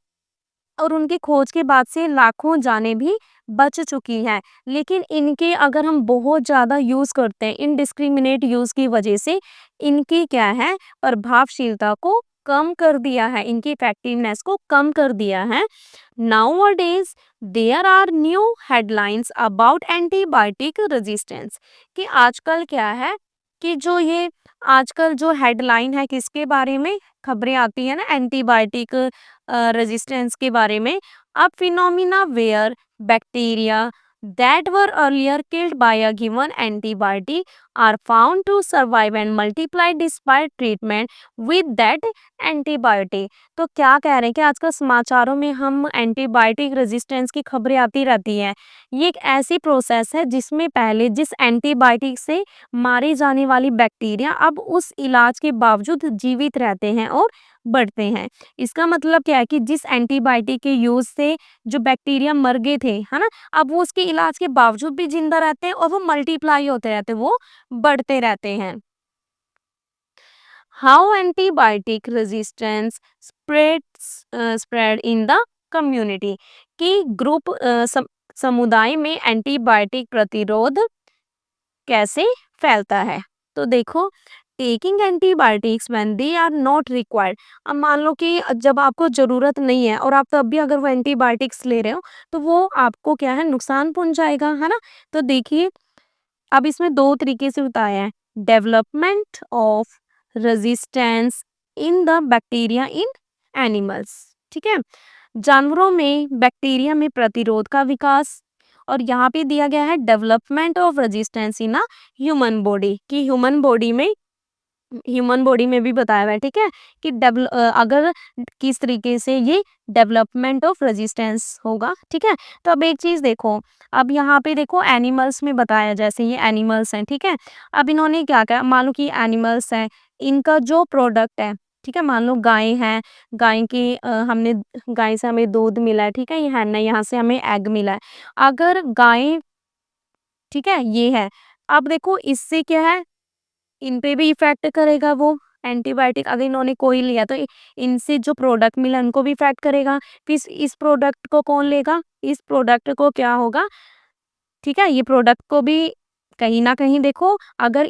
और उनकी खोज के बाद से लाखों जानें भी बच चुकी हैं, लेकिन इनके अगर हम बहुत ज़्यादा यूज़ करते हैं, इनडिस्क्रिमिनेट यूज़ की वजह से इनकी क्या है प्रभावशीलता को कम कर दिया है, इनकी इफेक्टिवनेस को कम कर दिया है। Nowadays there are new headlines about antibiotic resistance, कि आजकल क्या है कि जो ये आजकल जो हेडलाइन है किसके बारे में खबरें आती है ना एंटीबायोटिक रेजिस्टेंस के बारे में। अब phenomena where bacteria that were earlier killed by a given antibiotic are found to survive and multiply despite treatment with that antibiotic। तो क्या कह रहे हैं कि आजकल समाचारों में हम एंटीबायोटिक रेजिस्टेंस की खबरें आती रहती हैं। ये एक ऐसी प्रोसेस है जिसमें पहले जिस एंटीबायोटिक से मारी जाने वाली बैक्टीरिया अब उस इलाज के बावजूद जीवित रहते हैं और बढ़ते हैं। इसका मतलब क्या है कि जिस एंटीबायोटिक के यूज से जो बैक्टीरिया मर गए थे, है ना, अब वो उसके इलाज के बावजूद भी जिंदा रहते हैं और वो मल्टीप्लाई होते रहते हैं, वो बढ़ते रहते हैं। How antibiotic resistance spread in the community, कि ग्रुप समुदाय में एंटीबायोटिक प्रतिरोध कैसे फैलता है। तो देखो taking antibiotics when they are not required, अब मान लो कि जब आपको ज़रूरत नहीं है और आप तब भी अगर वो एंटीबायोटिक्स ले रहे हो तो वो आपको क्या है नुकसान पहुंचाएगा, है ना। तो देखिए अब इसमें 2 तरीके से बताया है, development of resistance in the bacteria in animals, ठीक है? जानवरों में बैक्टीरिया में प्रतिरोध का विकास, और यहाँ पे दिया गया है development of resistance in a human body, कि ह्यूमन बॉडी में भी बताया हुआ है, ठीक है? कि अगर किस तरीके से ये डेवलपमेंट ऑफ रेजिस्टेंस होगा, ठीक है? तो अब एक चीज देखो, अब यहाँ पे देखो एनिमल्स में बताया, जैसे ये एनिमल्स हैं, ठीक है? अब इन्होंने क्या कहा, मान लो कि एनिमल्स हैं, इनका जो प्रोडक्ट है, ठीक है, मान लो गाय है, गाय की हमने गाय से हमें दूध मिला है, ठीक है, ये है ना, यहाँ से हमें एग मिला है। अगर गाय, ठीक है, ये है, अब देखो इससे क्या है, इन पे भी इफ़ेक्ट करेगा वो एंटीबायोटिक, अगर इन्होंने कोई लिया तो इनसे जो प्रोडक्ट मिला उनको भी इफ़ेक्ट करेगा। फिर इस प्रोडक्ट को कौन लेगा? इस प्रोडक्ट को क्या होगा, ठीक है, ये प्रोडक्ट को भी कहीं न कहीं देखो, अगर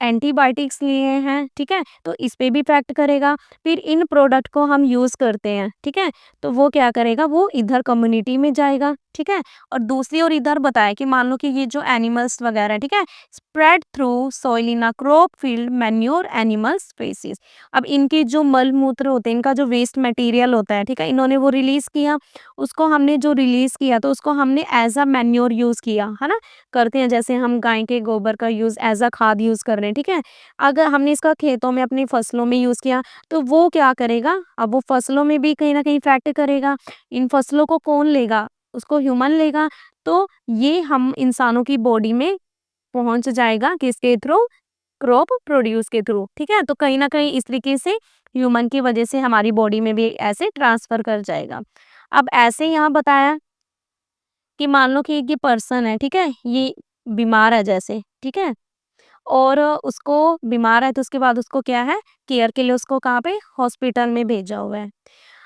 एंटीबायोटिक्स लिए हैं, ठीक है, तो इस पे भी इफ़ेक्ट करेगा। फिर इन प्रोडक्ट को हम यूज़ करते हैं, ठीक है, तो वो क्या करेगा, वो इधर कम्युनिटी में जाएगा, ठीक है। और दूसरी ओर इधर बताया कि मान लो कि ये जो एनिमल्स वगैरह है, ठीक है, spread through soil in a crop field manure animals faces. अब इनके जो मल मूत्र होते हैं, इनका जो वेस्ट मटेरियल होता है, ठीक है, इन्होंने वो रिलीज़ किया, उसको हमने जो रिलीज़ किया तो उसको हमने एज़ अ मैन्योर यूज़ किया, है ना? करते हैं, जैसे हम गाय के गोबर का यूज़ एज़ अ खाद यूज़ कर रहे हैं, ठीक है? अगर हमने इसका खेतों में अपनी फसलों में यूज़ किया, तो वो क्या करेगा, अब वो फसलों में भी कहीं न कहीं इफ़ेक्ट करेगा। इन फसलों को कौन लेगा? उसको ह्यूमन लेगा। तो ये हम इंसानों की बॉडी में पहुँच जाएगा किसके थ्रू? क्रॉप प्रोड्यूस के थ्रू, ठीक है? तो कहीं न कहीं इस तरीके से ह्यूमन की वजह से हमारी बॉडी में भी ऐसे ट्रांसफ़र कर जाएगा। अब ऐसे यहाँ बताया कि मान लो कि एक ये पर्सन है, ठीक है? ये बीमार है जैसे, ठीक है? और उसको बीमार है तो उसके बाद उसको क्या है, केयर के लिए उसको कहाँ पे, हॉस्पिटल में भेजा हुआ है।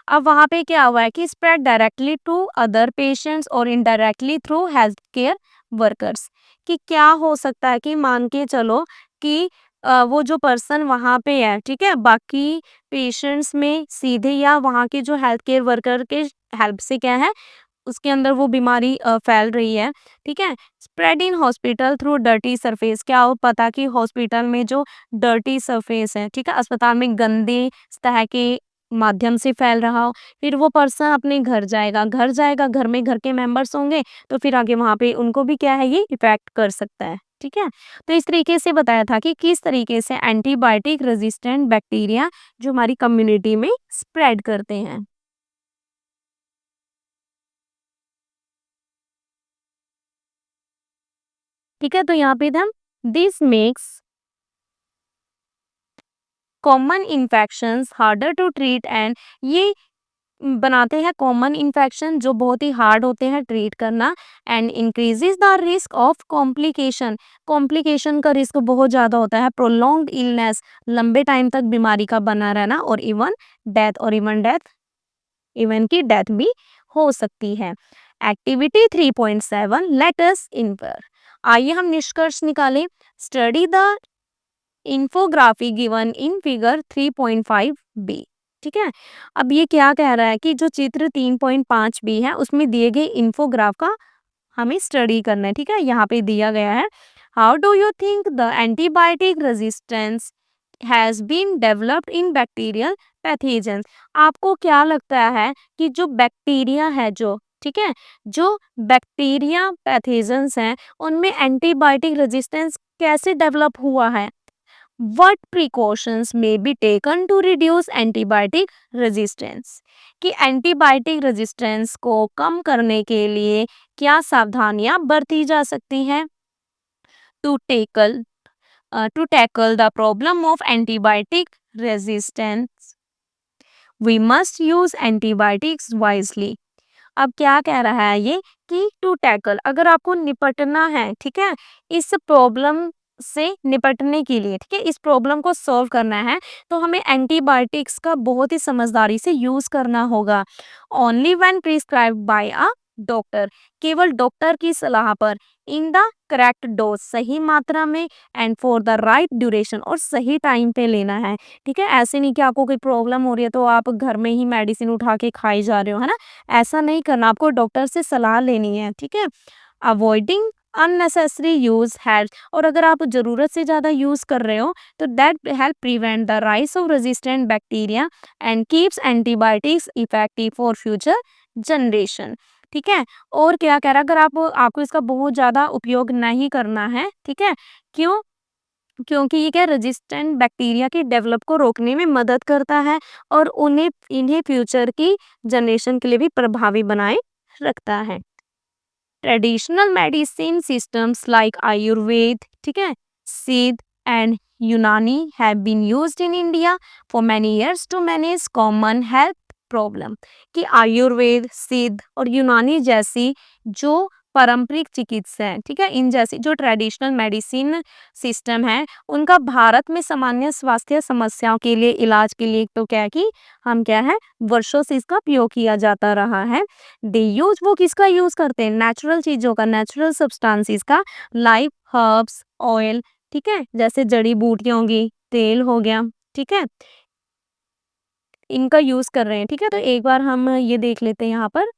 अब वहाँ पे क्या हुआ है कि spread directly to other patients और indirectly through health care workers, कि क्या हो सकता है कि मान के चलो कि वो जो पर्सन वहाँ पे है, ठीक है, बाकी पेशेंट्स में सीधे या वहाँ के जो हेल्थ केयर वर्कर के हेल्प से क्या है, उसके अंदर वो बीमारी फैल रही है, ठीक है। Spread in hospital through dirty surface, क्या हो पता कि हॉस्पिटल में जो डर्टी सरफेस है, ठीक है, अस्पताल में गंदे सतह के माध्यम से फैल रहा हो, फिर वो पर्सन अपने घर जाएगा, घर में घर के मेंबर्स होंगे, तो फिर आगे वहाँ पे उनको भी क्या है, ये इफेक्ट कर सकता है, ठीक है। तो इस तरीके से बताया था कि किस तरीके से एंटीबायोटिक रेजिस्टेंट बैक्टीरिया जो हमारी कम्युनिटी में स्प्रेड करते हैं। ठीक है, तो यहाँ पे हम this makes common infections harder to treat, and ये बनाते हैं कॉमन इन्फेक्शन जो बहुत ही हार्ड होते हैं ट्रीट करना, and increases the risk of complication, complication का रिस्क बहुत ज़्यादा होता है, प्रोलॉन्ग्ड इलनेस, लंबे टाइम तक बीमारी का बना रहना, और इवन की डेथ भी हो सकती है। एक्टिविटी 3.7 लेट अस इन्फर, आइए हम निष्कर्ष निकालें। Study the infography given in figure 3.5 B, ठीक है। अब ये क्या कह रहा है कि जो चित्र 3.5 बी है उसमें दिए गए इन्फोग्राफ का हमें स्टडी करना है, ठीक है। यहाँ पे दिया गया है, how do you think the antibiotic resistance has been developed in bacterial pathogens, आपको क्या लगता है कि जो बैक्टीरिया है, जो, ठीक है, जो बैक्टीरिया पैथोजेंस हैं उनमें एंटीबायोटिक रेजिस्टेंस कैसे डेवलप हुआ है? What precautions may be taken to reduce antibiotic resistance, कि एंटीबायोटिक रेजिस्टेंस को कम करने के लिए क्या सावधानियां बरती जा सकती हैं? To tackle to tackle the problem of antibiotic resistance we must use antibiotics wisely. अब क्या कह रहा है ये कि टू टैकल, अगर आपको निपटना है, ठीक है, इस प्रॉब्लम से निपटने के लिए, ठीक है, इस प्रॉब्लम को सॉल्व करना है, तो हमें एंटीबायोटिक्स का बहुत ही समझदारी से यूज करना होगा। Only when prescribed bye a doctor, केवल डॉक्टर की सलाह पर, इन द करेक्ट डोज, सही मात्रा में, and for the right duration, और सही टाइम पे लेना है, ठीक है। ऐसे नहीं कि आपको कोई प्रॉब्लम हो रही है तो आप घर में ही मेडिसिन उठा के खाई जा रहे हो, है ना, ऐसा नहीं करना, आपको डॉक्टर से सलाह लेनी है, ठीक है। अवॉइडिंग अननेसेसरी यूज हैज, और अगर आप ज़रूरत से ज़्यादा यूज़ कर रहे हो तो that help prevent the rise of resistant bacteria and keeps antibiotics effective for future generation. ठीक है। और क्या कह रहा है, अगर आपको इसका बहुत ज़्यादा उपयोग नहीं करना है, ठीक है, क्यों? क्योंकि ये क्या रेजिस्टेंट बैक्टीरिया के डेवलप को रोकने में मदद करता है और उन्हें इन्हें फ्यूचर की जनरेशन के लिए भी प्रभावी बनाए रखता है। Traditional medicine systems like Ayurveda, ठीक है, Siddha and Unani have been used in India for many years to manage common health problem. कि आयुर्वेद, सिद्ध और यूनानी जैसी जो पारंपरिक चिकित्सा है, ठीक है, इन जैसी जो ट्रेडिशनल मेडिसिन सिस्टम है, उनका भारत में सामान्य स्वास्थ्य समस्याओं के लिए इलाज के लिए तो क्या है कि हम क्या है वर्षों से इसका उपयोग किया जाता रहा है। दे यूज, वो किसका यूज करते हैं? नेचुरल चीजों का, नेचुरल सब्सटेंसेस का, लाइक हर्ब्स, ऑयल, ठीक है, जैसे जड़ी बूटियां होगी, तेल हो गया, ठीक है, इनका यूज कर रहे हैं। ठीक है, तो एक बार हम ये देख लेते हैं यहाँ पर,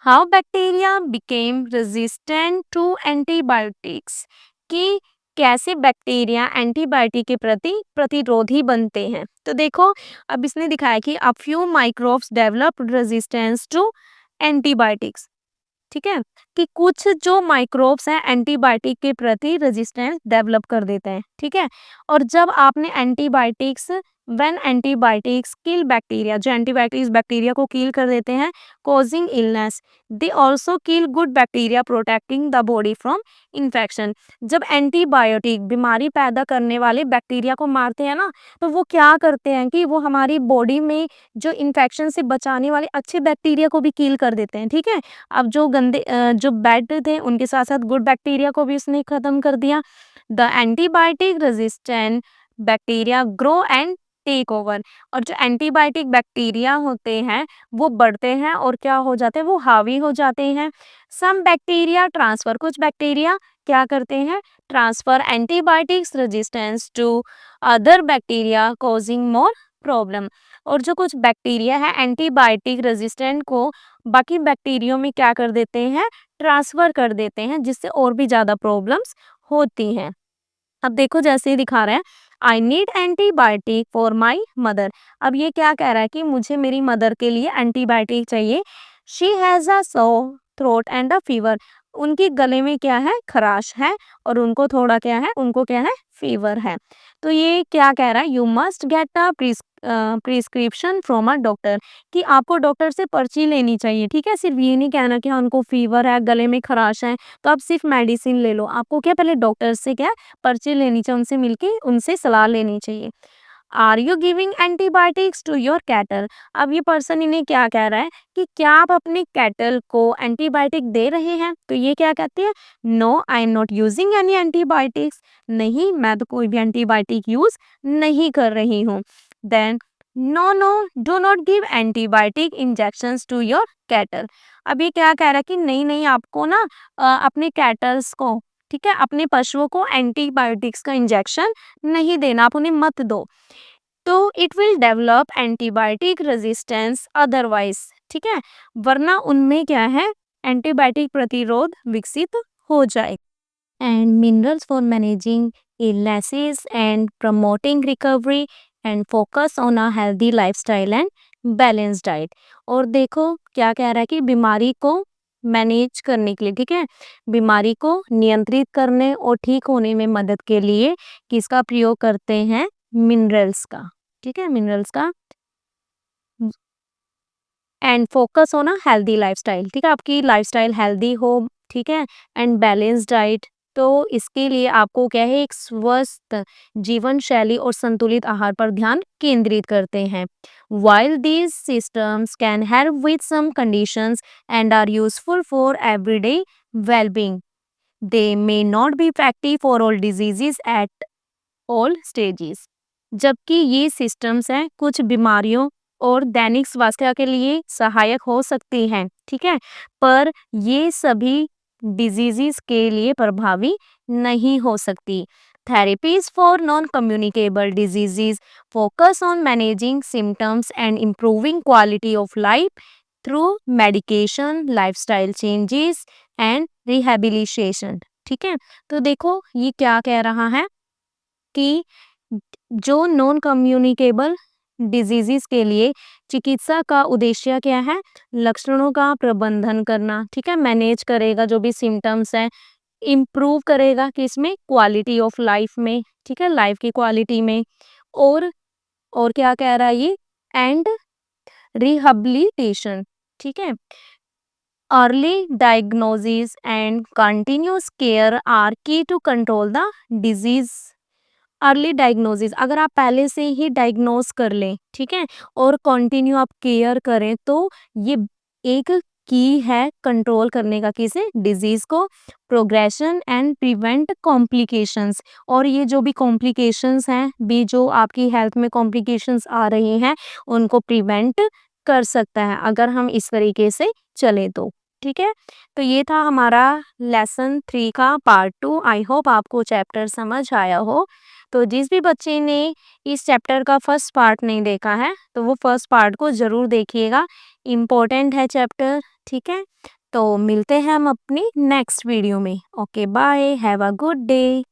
how bacteria became resistant to antibiotics. कि कैसे बैक्टीरिया एंटीबायोटिक के प्रति प्रतिरोधी बनते हैं। तो देखो, अब इसने दिखाया कि a few microbes develop resistance to antibiotics. ठीक है, कि कुछ जो माइक्रोब्स हैं एंटीबायोटिक के प्रति रेजिस्टेंस डेवलप कर देते हैं। ठीक है, और जब आपने antibiotics, when antibiotics kill bacteria, जो एंटीबायोटिक्स बैक्टीरिया को किल कर देते हैं, causing illness, they also kill good bacteria protecting the body from infection. जब एंटीबायोटिक बीमारी पैदा करने वाले बैक्टीरिया को मारते हैं ना, तो वो क्या करते हैं कि वो हमारी बॉडी में जो इन्फेक्शन से बचाने वाले अच्छे बैक्टीरिया को भी किल कर देते हैं। ठीक है, अब जो जो बैड थे उनके साथ साथ गुड बैक्टीरिया को भी उसने खत्म कर दिया। The antibiotic resistant bacteria grow and take over. और जो एंटीबायोटिक बैक्टीरिया होते हैं वो बढ़ते हैं और क्या हो जाते हैं, वो हावी हो जाते हैं। सम बैक्टीरिया ट्रांसफर, कुछ बैक्टीरिया क्या करते हैं, transfer antibiotics resistance to other bacteria causing more problem. और जो कुछ बैक्टीरिया है एंटीबायोटिक रेजिस्टेंट को बाकी बैक्टीरियो में क्या कर देते हैं, ट्रांसफर कर देते हैं, जिससे और भी ज्यादा प्रॉब्लम्स होती हैं। अब देखो, जैसे ही दिखा रहे हैं, I need antibiotic for my mother. अब ये क्या कह रहा है कि मुझे मेरी मदर के लिए एंटीबायोटिक चाहिए। She has a so throat and a fever. उनके गले में क्या है, खराश है, और उनको थोड़ा क्या है, उनको क्या है, फीवर है। तो ये क्या कह रहा है, you must get a prescription from a doctor. कि आपको डॉक्टर से पर्ची लेनी चाहिए। ठीक है, सिर्फ ये नहीं कहना कि हाँ, उनको फीवर है, गले में खराश है तो आप सिर्फ मेडिसिन ले लो। आपको क्या पहले डॉक्टर से क्या पर्ची लेनी चाहिए, उनसे मिलके उनसे सलाह लेनी चाहिए। Are you giving antibiotics to your cattle. अब ये पर्सन इन्हें क्या कह रहा है कि क्या आप अपने कैटल को एंटीबायोटिक दे रहे हैं। तो ये क्या कहते हैं, no I am not using any antibiotics. नहीं, मैं तो कोई भी एंटीबायोटिक यूज नहीं कर रही हूँ। Then no no, do not give antibiotic injections to your cattle. अब ये क्या कह रहा है कि नहीं नहीं, आपको ना अपने कैटल्स को, ठीक है, अपने पशुओं को एंटीबायोटिक्स का इंजेक्शन नहीं देना, आप उन्हें मत दो। तो it will develop antibiotic resistance otherwise. ठीक है, वरना उनमें क्या है, एंटीबायोटिक प्रतिरोध विकसित हो जाए। And minerals for managing illnesses and promoting recovery and focus on a healthy lifestyle and balanced diet। और देखो क्या कह रहा है कि बीमारी को मैनेज करने के लिए, ठीक है, बीमारी को नियंत्रित करने और ठीक होने में मदद के लिए किसका प्रयोग करते हैं, मिनरल्स का। ठीक है, मिनरल्स का। एंड फोकस हो ना हेल्दी लाइफस्टाइल। ठीक है, आपकी लाइफस्टाइल हेल्दी हो, ठीक है, एंड बैलेंस डाइट। तो इसके लिए आपको क्या है, एक स्वस्थ जीवन शैली और संतुलित आहार पर ध्यान केंद्रित करते हैं। While these systems can help with some conditions and are useful for everyday wellbeing, they may not be effective for all diseases at all stages. जबकि ये सिस्टम्स हैं कुछ बीमारियों और दैनिक स्वास्थ्य के लिए सहायक हो सकती हैं। ठीक है, पर ये सभी डिजीजेस के लिए प्रभावी नहीं हो सकती। Therapies for non communicable diseases focus on managing symptoms and improving quality of life through medication, lifestyle changes and rehabilitation, ठीक है। तो देखो ये क्या कह रहा है कि जो नॉन कम्युनिकेबल डिजीजेस के लिए चिकित्सा का उद्देश्य क्या है, लक्षणों का प्रबंधन करना, ठीक है, मैनेज करेगा जो भी सिम्टम्स हैं, इम्प्रूव करेगा किसमें, क्वालिटी ऑफ लाइफ में, ठीक है, लाइफ की क्वालिटी में। और और क्या कह रहा है ये, एंड रिहैबिलिटेशन, ठीक है। Early diagnosis and continuous care are key to control the disease. Early diagnosis, अगर आप पहले से ही डायग्नोस कर लें, ठीक है, और कंटिन्यू आप केयर करें, तो ये एक की है कंट्रोल करने का, किसे, डिजीज को, प्रोग्रेशन एंड प्रिवेंट कॉम्प्लिकेशंस। और ये जो भी कॉम्प्लिकेशंस हैं भी, जो आपकी हेल्थ में कॉम्प्लिकेशंस आ रही हैं, उनको प्रिवेंट कर सकता है अगर हम इस तरीके से चले तो, ठीक है। तो ये था हमारा लेसन 3 का पार्ट 2। आई होप आपको चैप्टर समझ आया हो। तो जिस भी बच्चे ने इस चैप्टर का फर्स्ट पार्ट नहीं देखा है, तो वो फर्स्ट पार्ट को ज़रूर देखिएगा, इम्पोर्टेंट है चैप्टर, ठीक है। तो मिलते हैं हम अपनी नेक्स्ट वीडियो में। Okay bye, have a good day.